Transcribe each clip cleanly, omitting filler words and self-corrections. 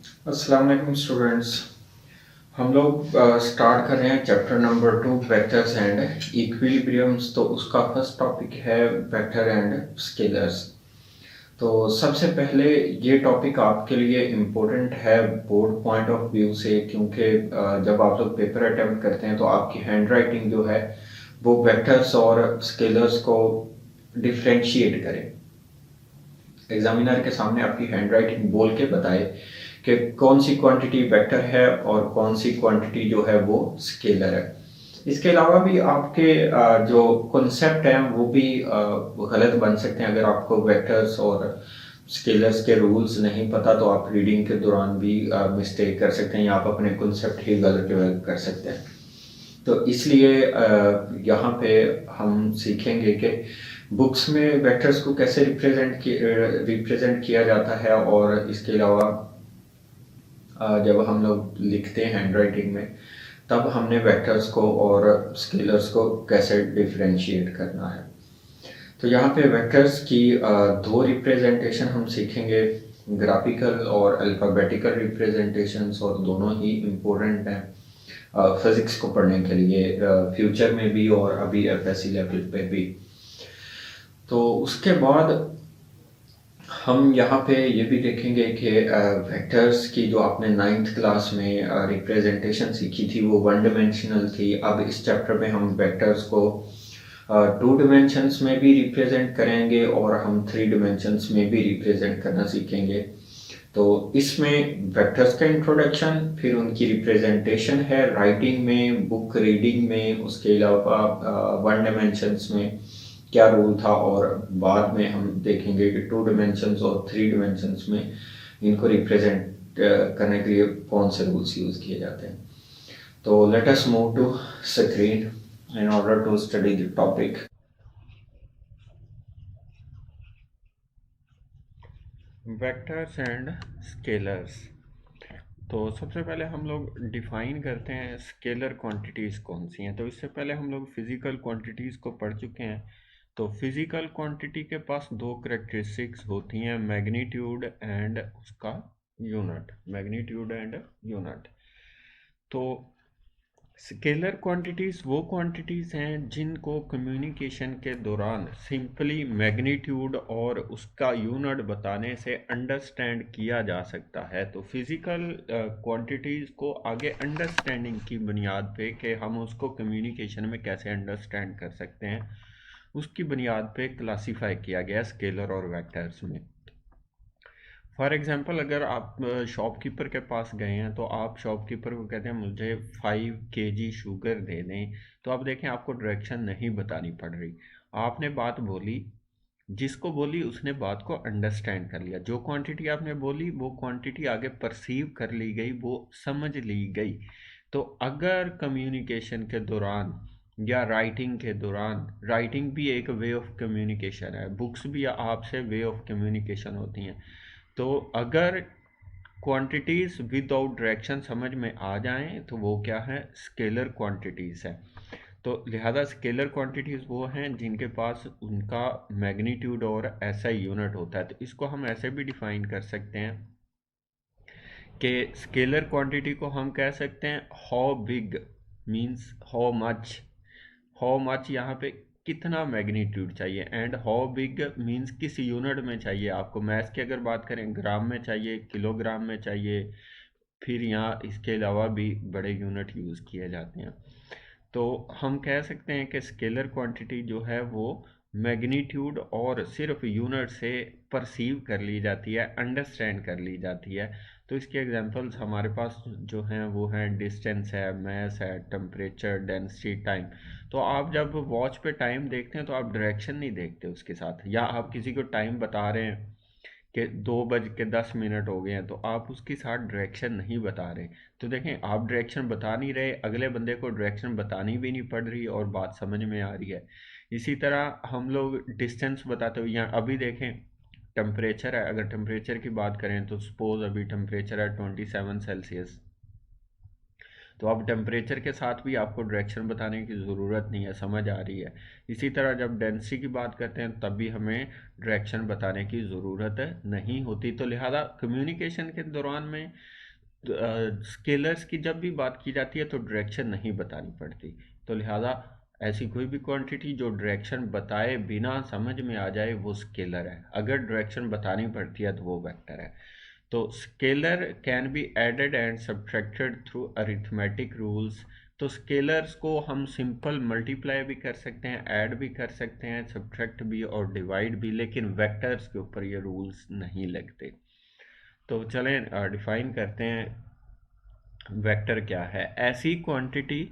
अस्सलाम वालेकुम स्टूडेंट्स। हम लोग स्टार्ट कर रहे हैं chapter number 2 vectors and equilibriums. तो उसका फर्स्ट टॉपिक है वेक्टर एंड स्केलर्स। तो सबसे पहले ये टॉपिक आपके लिए इम्पोर्टेंट है बोर्ड पॉइंट ऑफ व्यू से, क्योंकि जब आप लोग पेपर अटेम्प्ट करते हैं तो आपकी हैंड राइटिंग जो है वो वेक्टर्स और स्केलर्स को डिफ्रेंशिएट करे। एग्जामिनर के सामने आपकी हैंडराइटिंग बोल के बताए कि कौन सी क्वांटिटी वेक्टर है और कौन सी क्वांटिटी जो है वो स्केलर है। इसके अलावा भी आपके जो कॉन्सेप्ट हैं वो भी गलत बन सकते हैं। अगर आपको वेक्टर्स और स्केलर्स के रूल्स नहीं पता तो आप रीडिंग के दौरान भी मिस्टेक कर सकते हैं या आप अपने कॉन्सेप्ट ही गलत डेवलप कर सकते हैं। तो इसलिए यहाँ पे हम सीखेंगे कि बुक्स में वेक्टर्स को कैसे रिप्रेजेंट किया जाता है, और इसके अलावा जब हम लोग लिखते हैं हैंड राइटिंग में तब हमने वेक्टर्स को और स्केलर्स को कैसे डिफ्रेंशिएट करना है। तो यहाँ पे वेक्टर्स की दो रिप्रेजेंटेशन हम सीखेंगे, ग्राफिकल और अल्फ़ाबेटिकल रिप्रेजेंटेशंस, और दोनों ही इम्पोर्टेंट हैं फिज़िक्स को पढ़ने के लिए, फ्यूचर में भी और अभी एफएससी लेवल पे भी। तो उसके बाद हम यहाँ पे ये भी देखेंगे कि वेक्टर्स की जो आपने 9th क्लास में रिप्रेजेंटेशन सीखी थी वो 1 डिमेंशनल थी। अब इस चैप्टर में हम वेक्टर्स को 2 डिमेंशंस में भी रिप्रेजेंट करेंगे और हम 3 डिमेंशंस में भी रिप्रेजेंट करना सीखेंगे। तो इसमें वेक्टर्स का इंट्रोडक्शन, फिर उनकी रिप्रेजेंटेशन है राइटिंग में, बुक रीडिंग में, उसके अलावा 1 डिमेंशंस में क्या रूल था, और बाद में हम देखेंगे कि 2 डिमेंशंस और 3 डिमेंशंस में इनको रिप्रेजेंट करने के लिए कौन से रूल्स यूज़ किए जाते हैं। तो let us move to screen in order to study the topic. Vectors and scalars. तो सबसे पहले हम लोग डिफाइन करते हैं स्केलर क्वांटिटीज़ कौन सी हैं। तो इससे पहले हम लोग फिज़िकल क्वांटिटीज़ को पढ़ चुके हैं। तो फिज़िकल क्वांटिटी के पास दो करेक्टरिस्टिक्स होती हैं, मैग्नीट्यूड एंड उसका यूनिट, मैग्नीट्यूड एंड यूनिट। तो स्केलर क्वांटिटीज़ वो क्वांटिटीज़ हैं जिनको कम्युनिकेशन के दौरान सिंपली मैग्नीट्यूड और उसका यूनिट बताने से अंडरस्टैंड किया जा सकता है। तो फिज़िकल क्वांटिटीज़ को आगे अंडरस्टैंडिंग की बुनियाद पे कि हम उसको कम्युनिकेशन में कैसे अंडरस्टैंड कर सकते हैं, उसकी बुनियाद पे क्लासीफाई किया गया स्केलर और वेक्टर्स में। फॉर एग्जांपल, अगर आप शॉपकीपर के पास गए हैं तो आप शॉपकीपर को कहते हैं मुझे 5 kg शुगर दे दें, तो आप देखें आपको डायरेक्शन नहीं बतानी पड़ रही, आपने बात बोली, जिसको बोली उसने बात को अंडरस्टैंड कर लिया, जो क्वांटिटी आपने बोली वो क्वांटिटी आगे परसीव कर ली गई, वो समझ ली गई। तो अगर कम्युनिकेशन के दौरान या राइटिंग के दौरान, राइटिंग भी एक वे ऑफ कम्युनिकेशन है, बुक्स भी आपसे वे ऑफ कम्युनिकेशन होती हैं। तो अगर क्वांटिटीज़ विदाउट डायरेक्शन समझ में आ जाएं तो वो क्या है, स्केलर क्वांटिटीज़ है। तो लिहाजा स्केलर क्वांटिटीज़ वो हैं जिनके पास उनका मैग्नीट्यूड और ऐसा यूनिट होता है। तो इसको हम ऐसे भी डिफाइन कर सकते हैं कि स्केलर क्वांटिटी को हम कह सकते हैं how big means how much यहाँ पे कितना मैग्नीट्यूड चाहिए, एंड हाउ बिग मींस किस यूनिट में चाहिए आपको। मैथ्स की अगर बात करें ग्राम में चाहिए, किलोग्राम में चाहिए, फिर यहाँ इसके अलावा भी बड़े यूनिट यूज़ किए जाते हैं। तो हम कह सकते हैं कि स्केलर क्वांटिटी जो है वो मैग्नीट्यूड और सिर्फ यूनिट से परसीव कर ली जाती है, अंडरस्टैंड कर ली जाती है। तो इसके एग्जांपल्स हमारे पास जो हैं वो हैं डिस्टेंस है, मास है, टेम्परेचर, डेंसिटी, टाइम। तो आप जब वॉच पे टाइम देखते हैं तो आप डायरेक्शन नहीं देखते उसके साथ, या आप किसी को टाइम बता रहे हैं कि 2:10 हो गए हैं तो आप उसके साथ डायरेक्शन नहीं बता रहे। तो देखें, आप डायरेक्शन बता नहीं रहे, अगले बंदे को डायरेक्शन बतानी भी नहीं पड़ रही और बात समझ में आ रही है। इसी तरह हम लोग डिस्टेंस बताते हुए, यहाँ अभी देखें टेम्परेचर है, अगर टेम्परेचर की बात करें तो सपोज अभी टेम्परेचर है 27 सेल्सियस। तो अब टेम्परेचर के साथ भी आपको डायरेक्शन बताने की ज़रूरत नहीं है, समझ आ रही है। इसी तरह जब डेंसिटी की बात करते हैं तब भी हमें डायरेक्शन बताने की ज़रूरत नहीं होती। तो लिहाजा कम्युनिकेशन के दौरान में स्केलर्स की जब भी बात की जाती है तो डायरेक्शन नहीं बतानी पड़ती, तो लिहाजा ऐसी कोई भी क्वांटिटी जो डायरेक्शन बताए बिना समझ में आ जाए वो स्केलर है। अगर डायरेक्शन बतानी पड़ती है तो वो वेक्टर है। तो scalar can be added and subtracted through arithmetic rules. तो स्केलर्स को हम सिंपल मल्टीप्लाई भी कर सकते हैं, ऐड भी कर सकते हैं, सब्ट्रैक्ट भी और डिवाइड भी, लेकिन वेक्टर्स के ऊपर ये रूल्स नहीं लगते। तो चलें डिफाइन करते हैं वेक्टर क्या है। ऐसी क्वांटिटी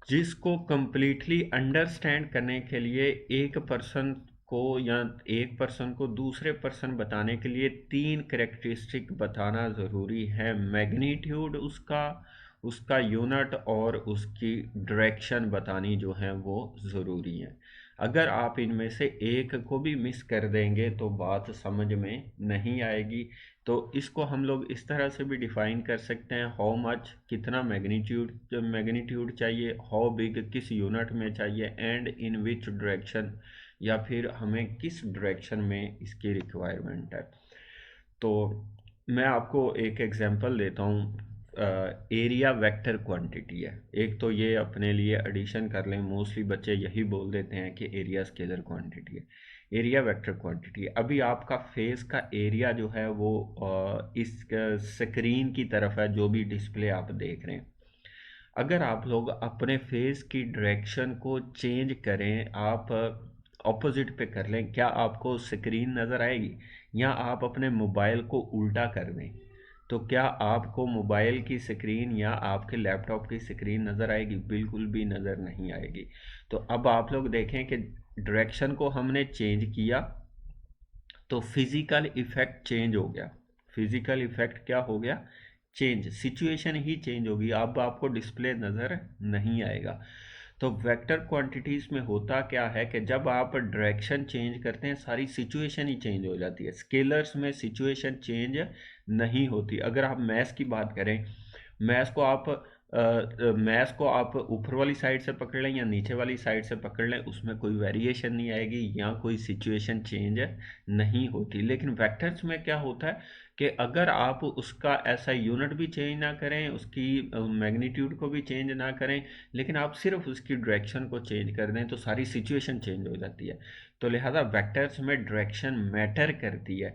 जिसको कंप्लीटली अंडरस्टैंड करने के लिए एक पर्सन को या एक पर्सन को दूसरे पर्सन बताने के लिए तीन करेक्टरिस्टिक बताना ज़रूरी है। मैग्नीट्यूड उसका, उसका यूनिट और उसकी डायरेक्शन बतानी जो है वो ज़रूरी है। अगर आप इनमें से एक को भी मिस कर देंगे तो बात समझ में नहीं आएगी। तो इसको हम लोग इस तरह से भी डिफाइन कर सकते हैं, हाउ मच, कितना मैग्नीट्यूड चाहिए, हाउ बिग किस यूनिट में चाहिए, एंड इन विच डायरेक्शन, या फिर हमें किस डायरेक्शन में इसकी रिक्वायरमेंट है। तो मैं आपको एक एग्जांपल देता हूँ। एरिया वेक्टर क्वांटिटी है एक, तो ये अपने लिए एडिशन कर लें, मोस्टली बच्चे यही बोल देते हैं कि एरिया स्केलर क्वांटिटी है। एरिया वेक्टर क्वांटिटी, अभी आपका फेस का एरिया जो है वो इस स्क्रीन की तरफ है, जो भी डिस्प्ले आप देख रहे हैं। अगर आप लोग अपने फेस की डायरेक्शन को चेंज करें, आप ऑपोजिट पे कर लें, क्या आपको स्क्रीन नज़र आएगी? या आप अपने मोबाइल को उल्टा कर दें तो क्या आपको मोबाइल की स्क्रीन या आपके लैपटॉप की स्क्रीन नज़र आएगी? बिल्कुल भी नज़र नहीं आएगी। तो अब आप लोग देखें कि डायरेक्शन को हमने चेंज किया तो फिजिकल इफेक्ट चेंज हो गया। फिजिकल इफेक्ट क्या हो गया? चेंज, सिचुएशन ही चेंज होगी, अब आपको डिस्प्ले नज़र नहीं आएगा। तो वेक्टर क्वांटिटीज़ में होता क्या है कि जब आप डायरेक्शन चेंज करते हैं सारी सिचुएशन ही चेंज हो जाती है। स्केलर्स में सिचुएशन चेंज नहीं होती। अगर आप मैथ की बात करें, मैथ को आप मैथ को आप ऊपर वाली साइड से पकड़ लें या नीचे वाली साइड से पकड़ लें, उसमें कोई वेरिएशन नहीं आएगी या कोई सिचुएशन चेंज नहीं होती। लेकिन वेक्टर्स में क्या होता है कि अगर आप उसका ऐसा यूनिट भी चेंज ना करें, उसकी मैग्नीट्यूड को भी चेंज ना करें, लेकिन आप सिर्फ उसकी डायरेक्शन को चेंज कर दें तो सारी सिचुएशन चेंज हो जाती है। तो लिहाजा वेक्टर्स में डायरेक्शन मैटर करती है।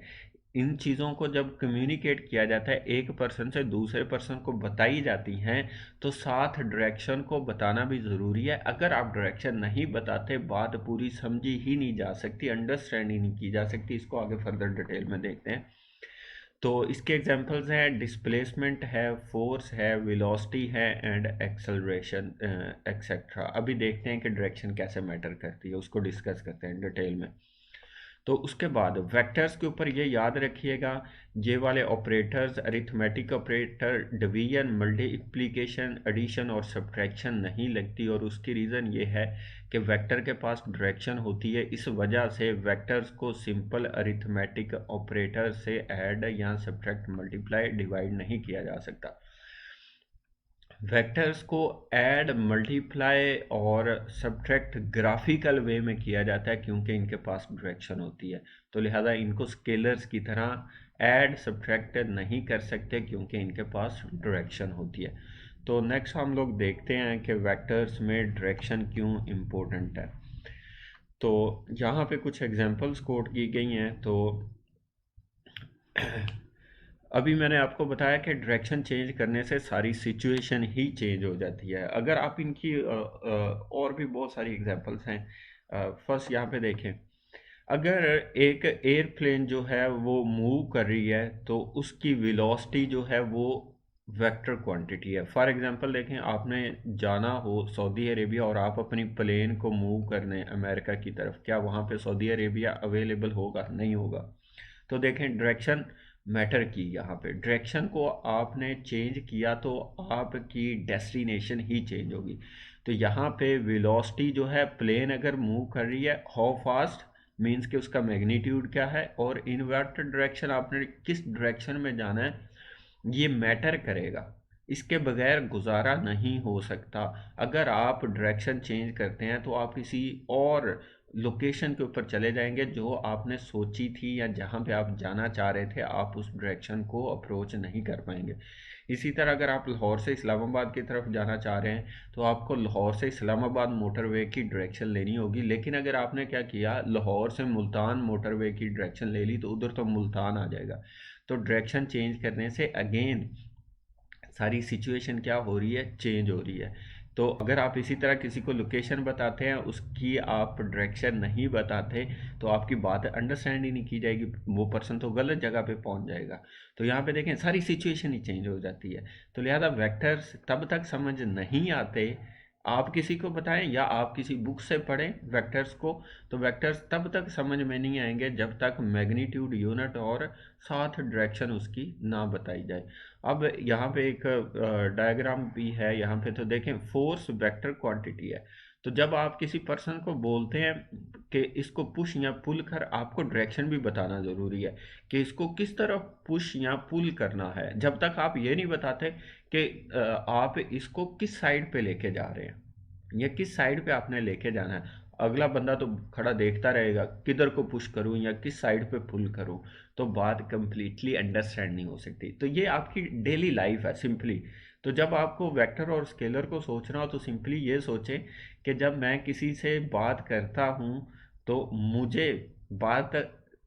इन चीज़ों को जब कम्युनिकेट किया जाता है, एक पर्सन से दूसरे पर्सन को बताई जाती हैं, तो साथ डायरेक्शन को बताना भी ज़रूरी है। अगर आप डायरेक्शन नहीं बताते बात पूरी समझी ही नहीं जा सकती, अंडरस्टैंड ही नहीं की जा सकती। इसको आगे फर्दर डिटेल में देखते हैं। तो इसके एग्जांपल्स हैं, डिस्प्लेसमेंट है, फोर्स है, वेलोसिटी है एंड एक्सेलरेशन एक्सेट्रा। अभी देखते हैं कि डायरेक्शन कैसे मैटर करती है, उसको डिस्कस करते हैं डिटेल में। तो उसके बाद वेक्टर्स के ऊपर ये याद रखिएगा, ये वाले operators, arithmetic operator, division, multiplication, addition और सब्ट्रैक्शन नहीं लगती, और उसकी रीज़न ये है कि वेक्टर के पास डायरेक्शन होती है। इस वजह से वेक्टर्स को सिंपल अरिथमेटिक ऑपरेटर से ऐड या सब्ट्रैक्ट, मल्टीप्लाई, डिवाइड नहीं किया जा सकता। वेक्टर्स को ऐड, मल्टीप्लाई और सब्ट्रैक्ट ग्राफिकल वे में किया जाता है क्योंकि इनके पास डायरेक्शन होती है। तो लिहाजा इनको स्केलर्स की तरह ऐड सब्ट्रैक्ट नहीं कर सकते क्योंकि इनके पास डायरेक्शन होती है। तो नेक्स्ट हम लोग देखते हैं कि वेक्टर्स में डायरेक्शन क्यों इम्पोर्टेंट है। तो यहाँ पे कुछ एग्जांपल्स कोट की गई हैं। तो अभी मैंने आपको बताया कि डायरेक्शन चेंज करने से सारी सिचुएशन ही चेंज हो जाती है। अगर आप इनकी और भी बहुत सारी एग्जांपल्स हैं। फर्स्ट यहाँ पे देखें, अगर एक एयरप्लेन जो है वो मूव कर रही है तो उसकी वेलोसिटी जो है वो वेक्टर क्वांटिटी है। फॉर एग्जांपल देखें, आपने जाना हो सऊदी अरेबिया और आप अपनी प्लेन को मूव करने अमेरिका की तरफ, क्या वहाँ पे सऊदी अरेबिया अवेलेबल होगा? नहीं होगा। तो देखें डायरेक्शन मैटर की, यहाँ पे डायरेक्शन को आपने चेंज किया तो आपकी डेस्टिनेशन ही चेंज होगी। तो यहाँ पे वेलोसिटी जो है, प्लेन अगर मूव कर रही है हाउ फास्ट मीन्स कि उसका मैग्नीट्यूड क्या है, और इनवर्ट डायरेक्शन आपने किस डायरेक्शन में जाना है ये मैटर करेगा। इसके बगैर गुजारा नहीं हो सकता। अगर आप डायरेक्शन चेंज करते हैं तो आप किसी और लोकेशन के ऊपर चले जाएंगे जो आपने सोची थी, या जहाँ पे आप जाना चाह रहे थे आप उस डायरेक्शन को अप्रोच नहीं कर पाएंगे। इसी तरह अगर आप लाहौर से इस्लामाबाद की तरफ जाना चाह रहे हैं तो आपको लाहौर से इस्लामाबाद मोटरवे की डायरेक्शन लेनी होगी। लेकिन अगर आपने क्या किया, लाहौर से मुल्तान मोटरवे की डायरेक्शन ले ली, तो उधर तो मुल्तान आ जाएगा। तो डायरेक्शन चेंज करने से अगेन सारी सिचुएशन क्या हो रही है, चेंज हो रही है। तो अगर आप इसी तरह किसी को लोकेशन बताते हैं, उसकी आप डायरेक्शन नहीं बताते, तो आपकी बात अंडरस्टैंड ही नहीं की जाएगी, वो पर्सन तो गलत जगह पे पहुंच जाएगा। तो यहाँ पे देखें सारी सिचुएशन ही चेंज हो जाती है। तो लिहाजा वेक्टर्स तब तक समझ नहीं आते, आप किसी को बताएं या आप किसी बुक से पढ़ें वेक्टर्स को, तो वेक्टर्स तब तक समझ में नहीं आएंगे जब तक मैग्नीट्यूड यूनिट और साथ डायरेक्शन उसकी ना बताई जाए। अब यहाँ पे एक डायग्राम भी है, यहाँ पे तो देखें फोर्स वेक्टर क्वांटिटी है। तो जब आप किसी पर्सन को बोलते हैं कि इसको पुश या पुल कर, आपको डायरेक्शन भी बताना ज़रूरी है कि इसको किस तरफ पुश या पुल करना है। जब तक आप ये नहीं बताते कि आप इसको किस साइड पे लेके जा रहे हैं या किस साइड पे आपने लेके जाना है, अगला बंदा तो खड़ा देखता रहेगा किधर को पुश करूं या किस साइड पे पुल करूं, तो बात कंप्लीटली अंडरस्टैंड नहीं हो सकती। तो ये आपकी डेली लाइफ है सिंपली। तो जब आपको वेक्टर और स्केलर को सोचना हो तो सिंपली ये सोचें कि जब मैं किसी से बात करता हूं तो मुझे बात,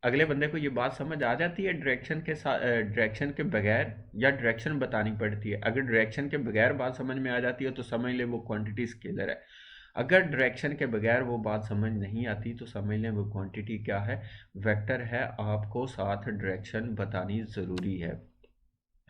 अगले बंदे को ये बात समझ आ जाती है डायरेक्शन के साथ, डायरेक्शन के बगैर, या डायरेक्शन बतानी पड़ती है। अगर डायरेक्शन के बगैर बात समझ में आ जाती है तो समझ ले वो क्वांटिटी स्केलर है। अगर डायरेक्शन के बगैर वो बात समझ नहीं आती तो समझ लें वो क्वांटिटी क्या है, वेक्टर है। आपको साथ डायरेक्शन बतानी ज़रूरी है।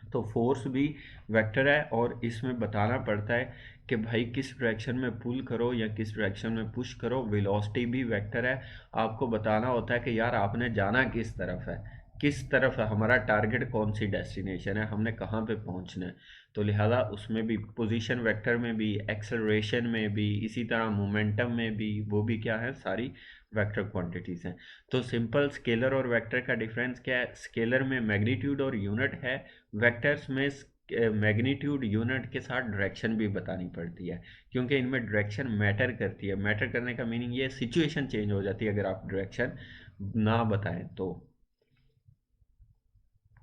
तो फोर्स भी वेक्टर है और इसमें बताना पड़ता है कि भाई किस डायरेक्शन में पुल करो या किस डायरेक्शन में पुश करो। वेलोसिटी भी वेक्टर है, आपको बताना होता है कि यार आपने जाना किस तरफ है, किस तरफ है, हमारा टारगेट कौन सी डेस्टिनेशन है, हमने कहाँ पे पहुँचना है। तो लिहाजा उसमें भी पोजीशन वेक्टर में भी, एक्सेलरेशन में भी, इसी तरह मोमेंटम में भी, वो भी क्या है, सारी वेक्टर क्वांटिटीज़ हैं। तो सिंपल स्केलर और वेक्टर का डिफरेंस क्या है, स्केलर में मैग्नीट्यूड और यूनिट है, वेक्टर्स में मैग्नीट्यूड यूनिट के साथ डायरेक्शन भी बतानी पड़ती है, क्योंकि इनमें डायरेक्शन मैटर करती है। मैटर करने का मीनिंग ये सिचुएशन चेंज हो जाती है अगर आप डायरेक्शन ना बताएं तो,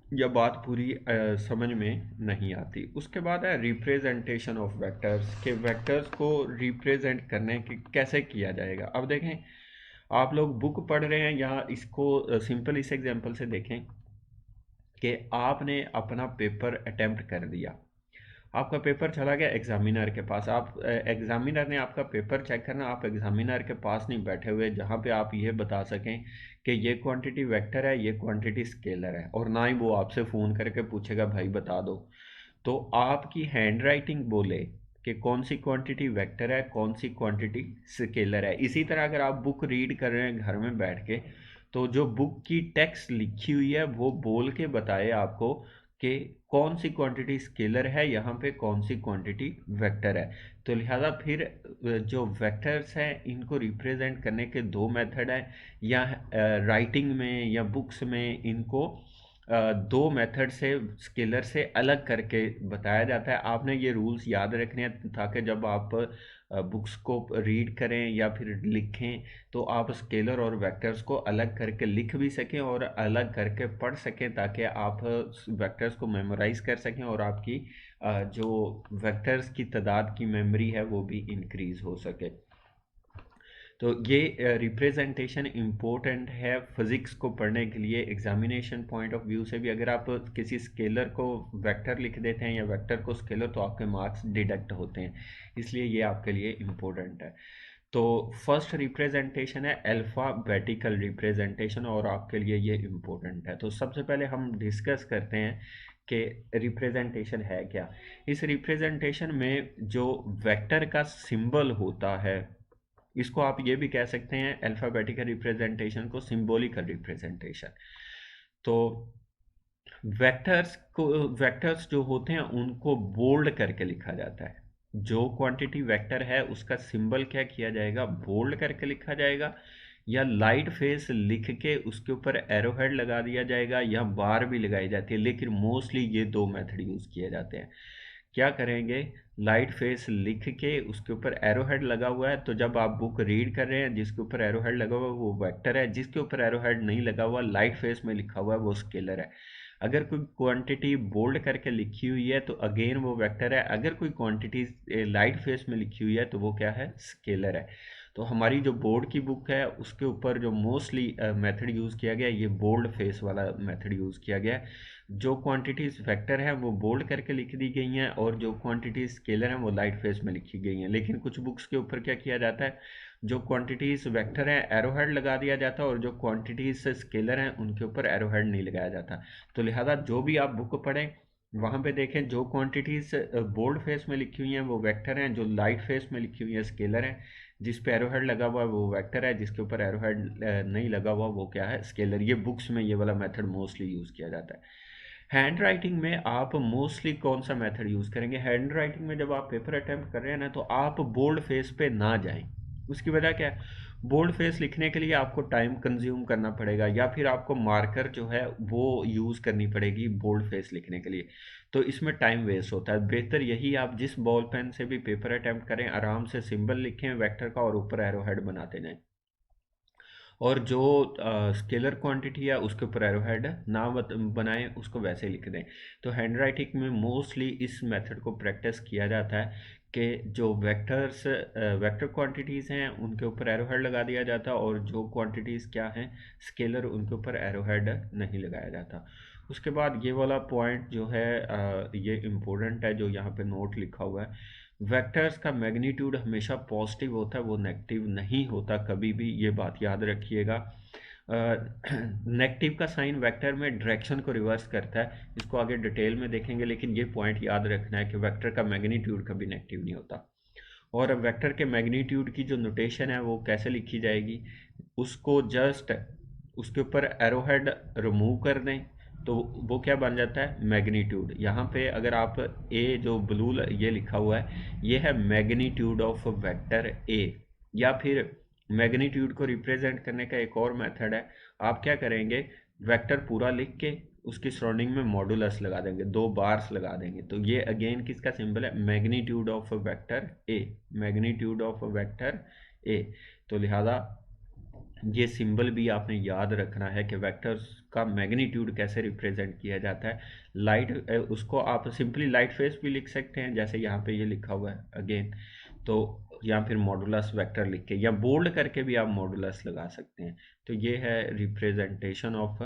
यह बात पूरी समझ में नहीं आती। उसके बाद है रिप्रेजेंटेशन ऑफ वेक्टर्स, के वेक्टर्स को रिप्रेजेंट करने के कैसे किया जाएगा। अब देखें आप लोग बुक पढ़ रहे हैं, यहाँ इसको सिंपल इस एग्जांपल से देखें कि आपने अपना पेपर अटेम्प्ट कर दिया, आपका पेपर चला गया एग्जामिनर के पास, आप एग्जामिनर ने आपका पेपर चेक करना, आप एग्जामिनर के पास नहीं बैठे हुए जहाँ पे आप ये बता सकें कि ये क्वांटिटी वेक्टर है, ये क्वांटिटी स्केलर है, और ना ही वो आपसे फ़ोन करके पूछेगा भाई बता दो। तो आपकी हैंड राइटिंग बोले कि कौन सी क्वांटिटी वेक्टर है, कौन सी क्वांटिटी स्केलर है। इसी तरह अगर आप बुक रीड कर रहे हैं घर में बैठ के, तो जो बुक की टेक्स्ट लिखी हुई है वो बोल के बताए आपको कि कौन सी क्वांटिटी स्केलर है, यहाँ पे कौन सी क्वांटिटी वेक्टर है। तो लिहाजा फिर जो वेक्टर्स हैं इनको रिप्रेजेंट करने के दो मेथड हैं, या राइटिंग में या बुक्स में इनको दो मेथड से स्केलर से अलग करके बताया जाता है। आपने ये रूल्स याद रखने हैं ताकि जब आप बुक्स को रीड करें या फिर लिखें तो आप स्केलर और वेक्टर्स को अलग करके लिख भी सकें और अलग करके पढ़ सकें, ताकि आप वेक्टर्स को मेमोराइज कर सकें और आपकी जो वेक्टर्स की तादाद की मेमोरी है वो भी इंक्रीज हो सके। तो ये रिप्रेजेंटेशन इम्पोर्टेंट है फिज़िक्स को पढ़ने के लिए। एग्जामिनेशन पॉइंट ऑफ व्यू से भी अगर आप किसी स्केलर को वेक्टर लिख देते हैं या वेक्टर को स्केलर, तो आपके मार्क्स डिडक्ट होते हैं, इसलिए ये आपके लिए इम्पोर्टेंट है। तो फर्स्ट रिप्रेजेंटेशन है अल्फ़ाबेटिकल रिप्रेजेंटेशन, और आपके लिए ये इम्पोर्टेंट है। तो सबसे पहले हम डिस्कस करते हैं कि रिप्रेजेंटेशन है क्या। इस रिप्रेजेंटेशन में जो वेक्टर का सिंबल होता है, इसको आप ये भी कह सकते हैं अल्फ़ाबेटिकल रिप्रेजेंटेशन को सिंबॉलिकल रिप्रेजेंटेशन। तो वेक्टर्स जो होते हैं उनको बोल्ड करके लिखा जाता है। जो क्वांटिटी वेक्टर है उसका सिंबल क्या किया जाएगा, बोल्ड करके लिखा जाएगा, या लाइट फेस लिख के उसके ऊपर एरो हेड लगा दिया जाएगा, या बार भी लगाई जाती है, लेकिन मोस्टली ये दो मेथड यूज़ किए जाते हैं। क्या करेंगे, लाइट फेस लिख के उसके ऊपर एरो हेड लगा हुआ है, तो जब आप बुक रीड कर रहे हैं जिसके ऊपर एरो हेड लगा हुआ है वो वेक्टर है, जिसके ऊपर एरो हेड नहीं लगा हुआ लाइट फेस में लिखा हुआ है वो स्केलर है। अगर कोई क्वांटिटी बोल्ड करके लिखी हुई है तो अगेन वो वेक्टर है, अगर कोई क्वांटिटी लाइट फेस में लिखी हुई है तो वो क्या है, स्केलर है। तो हमारी जो बोर्ड की बुक है उसके ऊपर जो मोस्टली मेथड यूज़ किया गया है ये बोल्ड फेस वाला मेथड यूज़ किया गया है। जो क्वांटिटीज़ वेक्टर हैं वो बोल्ड करके लिख दी गई हैं और जो क्वांटिटीज़ स्केलर हैं वो लाइट फेस में लिखी गई हैं। लेकिन कुछ बुक्स के ऊपर क्या किया जाता है, जो क्वांटिटीज़ वेक्टर हैं एरो हेड लगा दिया जाता है और जो क्वांटिटीज़ स्केलर हैं उनके ऊपर एरो हेड नहीं लगाया जाता। तो लिहाजा जो भी आप बुक पढ़ें वहाँ पे देखें जो क्वांटिटीज़ बोल्ड फेस में लिखी हुई हैं वो वेक्टर हैं, जो लाइट फेस में लिखी हुई हैं स्केलर हैं, जिस पे एरो हेड लगा हुआ है वो वेक्टर है, जिसके ऊपर एरो हेड नहीं लगा हुआ वो क्या है, स्केलर। ये बुक्स में ये वाला मेथड मोस्टली यूज़ किया जाता है। हैंड राइटिंग में आप मोस्टली कौन सा मेथड यूज़ करेंगे, हैंड राइटिंग में जब आप पेपर अटेम्प्ट कर रहे हैं ना तो आप बोल्ड फेस पे ना जाएं। उसकी वजह क्या है, बोल्ड फेस लिखने के लिए आपको टाइम कंज्यूम करना पड़ेगा या फिर आपको मार्कर जो है वो यूज़ करनी पड़ेगी बोल्ड फेस लिखने के लिए, तो इसमें टाइम वेस्ट होता है। बेहतर यही आप जिस बॉल पेन से भी पेपर अटेम्प्ट करें आराम से सिंबल लिखें वेक्टर का और ऊपर एरो हेड बनाते जाएं, और जो स्केलर क्वांटिटी है उसके ऊपर एरो हेड ना बनाएं, उसको वैसे लिख दें। तो हैंड राइटिंग में मोस्टली इस मेथड को प्रैक्टिस किया जाता है कि जो वेक्टर क्वांटिटीज़ हैं उनके ऊपर एरो हेड लगा दिया जाता है और जो क्वांटिटीज़ क्या हैं स्केलर उनके ऊपर एरो हेड नहीं लगाया जाता। उसके बाद ये वाला पॉइंट जो है ये इम्पोर्टेंट है जो यहाँ पे नोट लिखा हुआ है, वेक्टर्स का मैग्नीट्यूड हमेशा पॉजिटिव होता है, वो नेगेटिव नहीं होता कभी भी, ये बात याद रखिएगा। नेगेटिव का साइन वेक्टर में डायरेक्शन को रिवर्स करता है, इसको आगे डिटेल में देखेंगे, लेकिन ये पॉइंट याद रखना है कि वेक्टर का मैग्नीट्यूड कभी नेगेटिव नहीं होता। और वेक्टर के मैग्नीट्यूड की जो नोटेशन है वो कैसे लिखी जाएगी, उसको जस्ट उसके ऊपर एरो हेड रिमूव कर दें तो वो क्या बन जाता है, मैग्नीट्यूड। यहाँ पे अगर आप ए जो ब्लू ये लिखा हुआ है ये है मैग्नीट्यूड ऑफ वेक्टर ए, या फिर मैग्नीट्यूड को रिप्रेजेंट करने का एक और मेथड है, आप क्या करेंगे वेक्टर पूरा लिख के उसकी सराउंडिंग में मॉडुलस लगा देंगे, दो बार्स लगा देंगे, तो ये अगेन किसका सिंबल है, magnitude of vector A, magnitude of vector ए। तो लिहाजा ये सिंबल भी आपने याद रखना है कि वेक्टर्स का मैग्नीट्यूड कैसे रिप्रेजेंट किया जाता है। लाइट उसको आप सिंपली लाइट फेस भी लिख सकते हैं जैसे यहाँ पे ये लिखा हुआ है अगेन, तो या फिर मॉडुलस वेक्टर लिख के या बोल्ड करके भी आप मॉडुलस लगा सकते हैं। तो ये है रिप्रेजेंटेशन ऑफ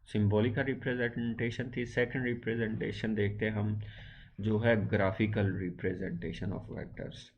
सिंबॉलिक रिप्रेजेंटेशन थी। सेकंड रिप्रेजेंटेशन देखते हैं हम जो है ग्राफिकल रिप्रेजेंटेशन ऑफ वेक्टर्स।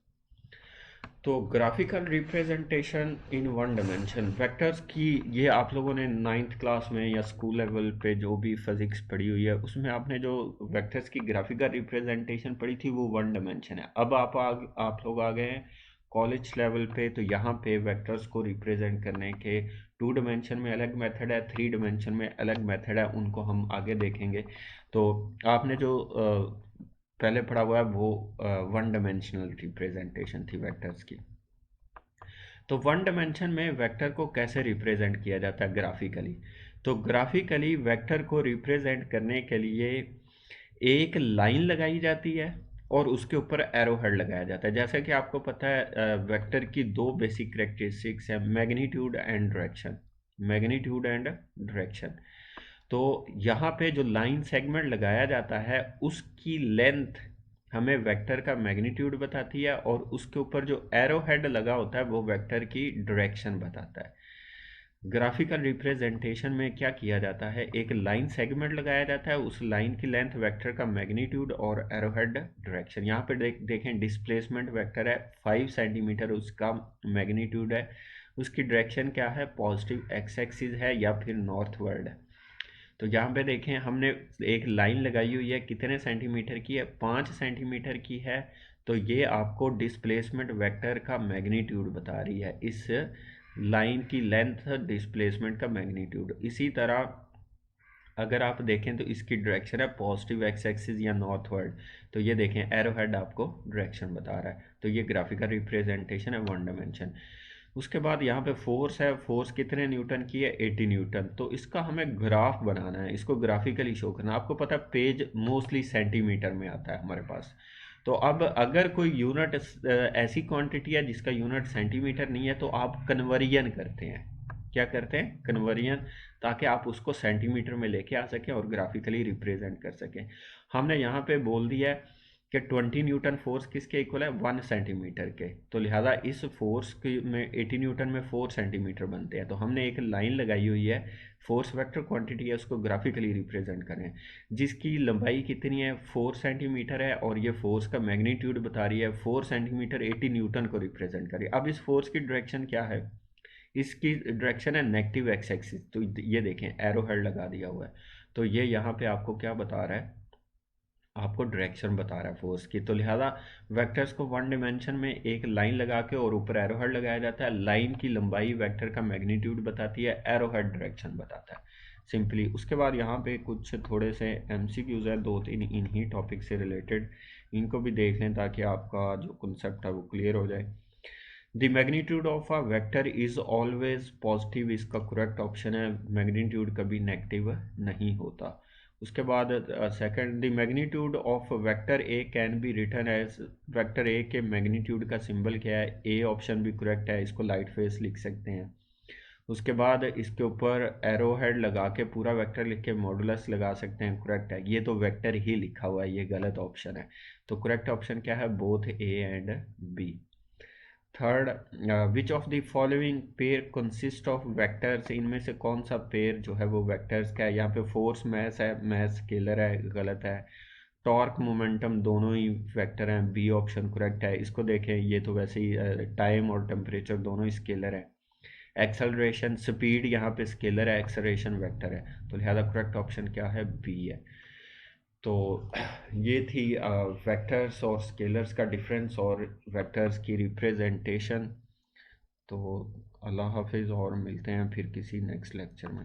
तो graphical representation in one dimension vectors की, ये आप लोगों ने नाइन्थ क्लास में या स्कूल लेवल पे जो भी फिजिक्स पढ़ी हुई है उसमें आपने जो वेक्टर्स की ग्राफिकल रिप्रेजेंटेशन पढ़ी थी वो वन डायमेंशन है। अब आप लोग आ गए हैं कॉलेज लेवल पे, तो यहाँ पे वेक्टर्स को रिप्रेजेंट करने के टू डायमेंशन में अलग मेथड है, थ्री डायमेंशन में अलग मेथड है, उनको हम आगे देखेंगे। तो आपने जो पहले पढ़ा हुआ है वो वन डायमेंशनल रिप्रेजेंटेशन थी वेक्टर्स की। तो वन डायमेंशन में वेक्टर को कैसे रिप्रेजेंट किया जाता है ग्राफिकली, तो ग्राफिकली वेक्टर को रिप्रेजेंट करने के लिए एक लाइन लगाई जाती है और उसके ऊपर एरो हेड लगाया जाता है। जैसा कि आपको पता है वेक्टर की दो बेसिक करेक्टरिस्टिक्स है, magnitude and direction, magnitude and direction. तो यहाँ पे जो लाइन सेगमेंट लगाया जाता है उसकी लेंथ हमें वेक्टर का मैग्नीट्यूड बताती है और उसके ऊपर जो एरो हेड लगा होता है वो वेक्टर की डायरेक्शन बताता है। ग्राफिकल रिप्रेजेंटेशन में क्या किया जाता है, एक लाइन सेगमेंट लगाया जाता है, उस लाइन की लेंथ वेक्टर का मैग्नीट्यूड और एरो हेड डायरेक्शन। यहाँ पे देखें डिस्प्लेसमेंट वेक्टर है 5 सेंटीमीटर, उसका मैग्नीट्यूड है, उसकी डायरेक्शन क्या है, पॉजिटिव एक्स एक्सिस है या फिर नॉर्थवर्ड है। तो यहाँ पे देखें हमने एक लाइन लगाई हुई है, कितने सेंटीमीटर की है, 5 सेंटीमीटर की है, तो ये आपको डिस्प्लेसमेंट वेक्टर का मैग्नीट्यूड बता रही है, इस लाइन की लेंथ डिस्प्लेसमेंट का मैग्नीट्यूड। इसी तरह अगर आप देखें तो इसकी डायरेक्शन है पॉजिटिव एक्स एक्सिस या नॉर्थवर्ड, तो ये देखें एरो हेड आपको डायरेक्शन बता रहा है। तो ये ग्राफिकल रिप्रेजेंटेशन है वन डायमेंशन। उसके बाद यहाँ पे फोर्स है, फोर्स कितने न्यूटन की है, 80 न्यूटन। तो इसका हमें ग्राफ बनाना है, इसको ग्राफिकली शो करना। आपको पता है पेज मोस्टली सेंटीमीटर में आता है हमारे पास, तो अब अगर कोई यूनिट ऐसी क्वांटिटी है जिसका यूनिट सेंटीमीटर नहीं है, तो आप कन्वर्जन करते हैं। क्या करते हैं? कन्वर्जन, ताकि आप उसको सेंटीमीटर में लेके आ सकें और ग्राफिकली रिप्रेजेंट कर सकें। हमने यहाँ पे बोल दिया है कि 20 न्यूटन फोर्स किसके इक्वल है? 1 सेंटीमीटर के। तो लिहाजा इस फोर्स की में 80 न्यूटन में 4 सेंटीमीटर बनते हैं। तो हमने एक लाइन लगाई हुई है, फोर्स वेक्टर क्वांटिटी है, उसको ग्राफिकली रिप्रेजेंट करें, जिसकी लंबाई कितनी है? 4 सेंटीमीटर है, और ये फोर्स का मैग्नीट्यूड बता रही है 4 सेंटीमीटर 80 न्यूटन को रिप्रेजेंट करिए। अब इस फोर्स की डायरेक्शन क्या है? इसकी डायरेक्शन है नेगेटिव एक्स एक्सिस। तो ये देखें, एरो हेड लगा दिया हुआ है। तो ये यहाँ पे आपको क्या बता रहा है? आपको डायरेक्शन बता रहा है फोर्स की। तो लिहाजा वेक्टर्स को वन डायमेंशन में एक लाइन लगा के और ऊपर एरो हेड लगाया जाता है। लाइन की लंबाई वेक्टर का मैग्नीट्यूड बताती है, एरो हेड डायरेक्शन बताता है, सिंपली। उसके बाद यहाँ पे कुछ थोड़े से एमसीक्यूज हैं, 2-3 इन्हीं टॉपिक से रिलेटेड, इनको भी देख लें ताकि आपका जो कंसेप्ट है वो क्लियर हो जाए। The magnitude of a vector is always positive, इसका करेक्ट ऑप्शन है, मैग्नीट्यूड कभी नेगेटिव नहीं होता। उसके बाद second, the magnitude of vector A can be written as, vector A के मैग्नीट्यूड का सिंबल क्या है? ए ऑप्शन भी करेक्ट है, इसको लाइट फेस लिख सकते हैं। उसके बाद इसके ऊपर एरो हेड लगा के पूरा वेक्टर लिख के मॉडुलस लगा सकते हैं, करेक्ट है। ये तो वेक्टर ही लिखा हुआ है, ये गलत ऑप्शन है। तो करेक्ट ऑप्शन क्या है? Both A and B. Third, which of the following pair consist of vectors, इनमें से कौन सा पेयर जो है वो वेक्टर्स का है? यहाँ पे फोर्स मैस है, मैस स्केलर है, गलत है। टॉर्क मोमेंटम दोनों ही वेक्टर हैं, बी ऑप्शन करेक्ट है। इसको देखें, ये तो वैसे ही टाइम और टेम्परेचर दोनों ही स्केलर है। एक्सेलरेशन, स्पीड यहाँ पे स्केलर है, एक्सेलरेशन वेक्टर है। तो लिहाजा करेक्ट ऑप्शन क्या है? बी है। तो ये थी वेक्टर्स और स्केलर्स का डिफरेंस और वेक्टर्स की रिप्रेजेंटेशन। तो अल्लाह हाफिज़, और मिलते हैं फिर किसी नेक्स्ट लेक्चर में।